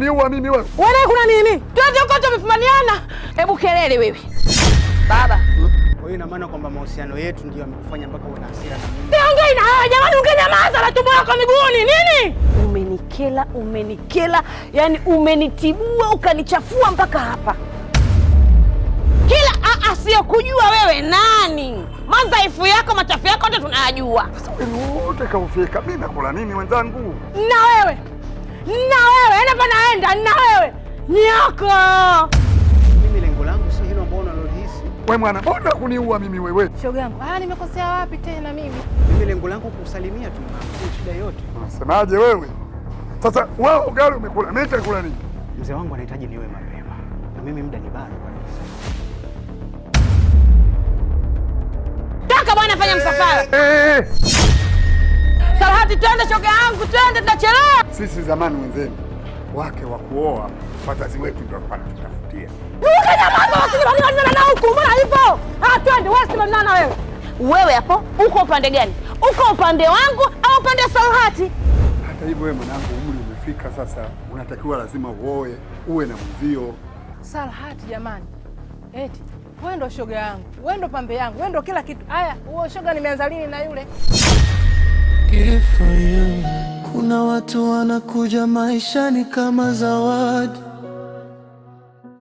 kuniua mimi wewe? Wewe kuna nini? Twende huko tumefumaniana. Hebu kelele wewe. Baba. Kwa hiyo ina maana kwamba mahusiano yetu ndio yamekufanya mpaka una hasira na mimi. Siongei na wewe jamani, ungenyamaza na tumbo lako miguuni. Nini? Umenikela, yani umenitibua ukanichafua mpaka hapa. Kila sio kujua wewe nani. Madhaifu yako, machafu yako yote tunayajua. Sasa wewe wote kaufika. Mimi nakula nini wenzangu? Na wewe. Enda naenda na wewe. Nyoko. Mimi lengo langu si hilo ambalo unalolihisi. Wewe mwana, mbona kuniua mimi wewe? Shoga yangu. Nimekosea wapi tena mimi? Mimi lengo langu kusalimia tu, na shida yote. Unasemaje wewe? Sasa wao ugali umekula, mimi nitakula nini? Mzee wangu anahitaji niwe mapema. Na mimi muda ni bado kabisa. Toka bwana, fanya msafara. Salhati, twende shoga yangu, twende tutachelewa. Sisi zamani wenzenu wake wa kuoa wazazi wetu ndio walikuwa wanatutafutia. Nyamaza, usibanana na huku, mbona hivyo? Twende, wewe usibanana wewe. Wewe hapo uko upande gani? Uko upande wangu au upande wa Salhati? Hata hivyo wewe mwanangu, umri umefika sasa, unatakiwa lazima uoe, uwe na mzio. Salhati jamani. Eti wewe ndo shoga yangu, wewe ndo pambe yangu, wewe ndo kila kitu. Haya, huo shoga nimeanza lini na yule? Kuna watu wanakuja maishani kama zawadi.